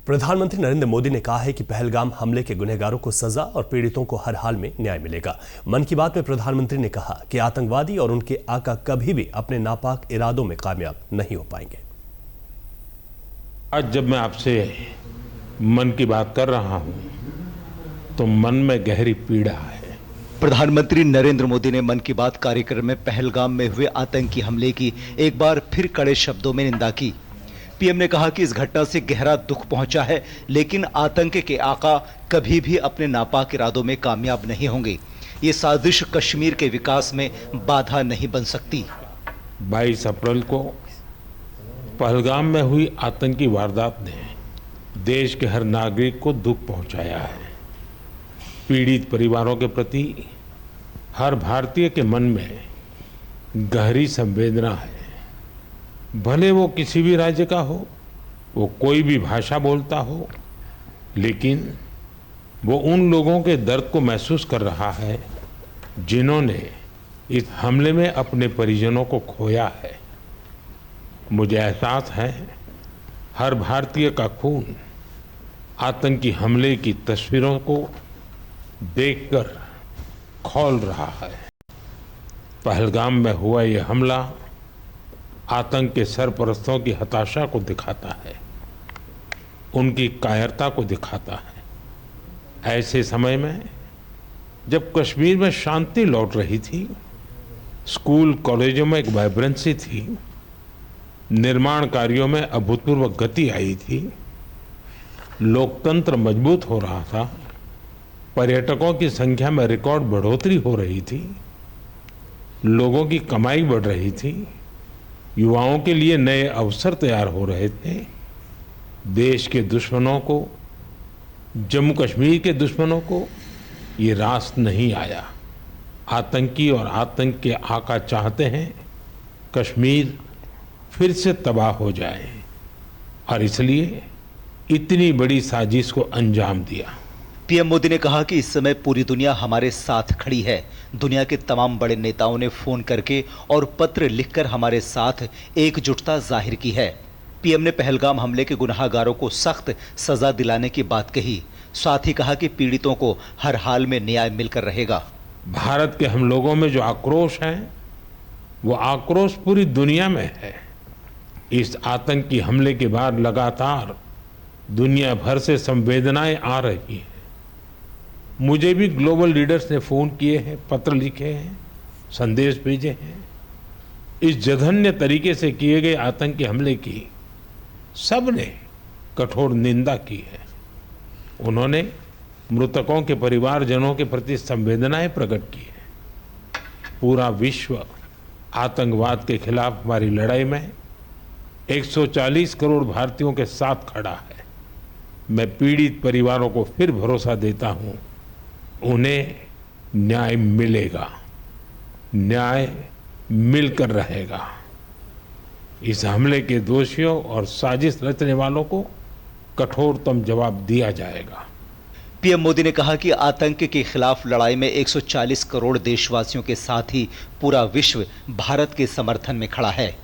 प्रधानमंत्री नरेंद्र मोदी ने कहा है कि पहलगाम हमले के गुनहगारों को सजा और पीड़ितों को हर हाल में न्याय मिलेगा। मन की बात में प्रधानमंत्री ने कहा कि आतंकवादी और उनके आका कभी भी अपने नापाक इरादों में कामयाब नहीं हो पाएंगे। आज जब मैं आपसे मन की बात कर रहा हूं तो मन में गहरी पीड़ा है। प्रधानमंत्री नरेंद्र मोदी ने मन की बात कार्यक्रम में पहलगाम में हुए आतंकी हमले की एक बार फिर कड़े शब्दों में निंदा की। पीएम ने कहा कि इस घटना से गहरा दुख पहुंचा है, लेकिन आतंक के आका कभी भी अपने नापाक इरादों में कामयाब नहीं होंगे। ये साजिश कश्मीर के विकास में बाधा नहीं बन सकती। 22 अप्रैल को पहलगाम में हुई आतंकी वारदात ने देश के हर नागरिक को दुख पहुंचाया है। पीड़ित परिवारों के प्रति हर भारतीय के मन में गहरी संवेदना है। भले वो किसी भी राज्य का हो, वो कोई भी भाषा बोलता हो, लेकिन वो उन लोगों के दर्द को महसूस कर रहा है जिन्होंने इस हमले में अपने परिजनों को खोया है। मुझे एहसास है हर भारतीय का खून आतंकी हमले की तस्वीरों को देखकर खौल रहा है। पहलगाम में हुआ ये हमला आतंक के सरपरस्तों की हताशा को दिखाता है, उनकी कायरता को दिखाता है। ऐसे समय में जब कश्मीर में शांति लौट रही थी, स्कूल कॉलेजों में एक वाइब्रेंसी थी, निर्माण कार्यों में अभूतपूर्व गति आई थी, लोकतंत्र मजबूत हो रहा था, पर्यटकों की संख्या में रिकॉर्ड बढ़ोतरी हो रही थी, लोगों की कमाई बढ़ रही थी, युवाओं के लिए नए अवसर तैयार हो रहे थे। देश के दुश्मनों को, जम्मू कश्मीर के दुश्मनों को ये रास नहीं आया। आतंकी और आतंक के आका चाहते हैं कश्मीर फिर से तबाह हो जाए, और इसलिए इतनी बड़ी साजिश को अंजाम दिया। पीएम मोदी ने कहा कि इस समय पूरी दुनिया हमारे साथ खड़ी है। दुनिया के तमाम बड़े नेताओं ने फोन करके और पत्र लिखकर हमारे साथ एकजुटता जाहिर की है। पीएम ने पहलगाम हमले के गुनहगारों को सख्त सजा दिलाने की बात कही। साथ ही कहा कि पीड़ितों को हर हाल में न्याय मिलकर रहेगा। भारत के हम लोगों में जो आक्रोश है, वो आक्रोश पूरी दुनिया में है। इस आतंकी हमले के बाद लगातार दुनिया भर से संवेदनाएं आ रही हैं। मुझे भी ग्लोबल लीडर्स ने फोन किए हैं, पत्र लिखे हैं, संदेश भेजे हैं। इस जघन्य तरीके से किए गए आतंकी हमले की सबने कठोर निंदा की है। उन्होंने मृतकों के परिवारजनों के प्रति संवेदनाएं प्रकट की है। पूरा विश्व आतंकवाद के खिलाफ हमारी लड़ाई में 140 करोड़ भारतीयों के साथ खड़ा है। मैं पीड़ित परिवारों को फिर भरोसा देता हूं, उन्हें न्याय मिलेगा, न्याय मिलकर रहेगा। इस हमले के दोषियों और साजिश रचने वालों को कठोरतम जवाब दिया जाएगा। पीएम मोदी ने कहा कि आतंक के खिलाफ लड़ाई में 140 करोड़ देशवासियों के साथ ही पूरा विश्व भारत के समर्थन में खड़ा है।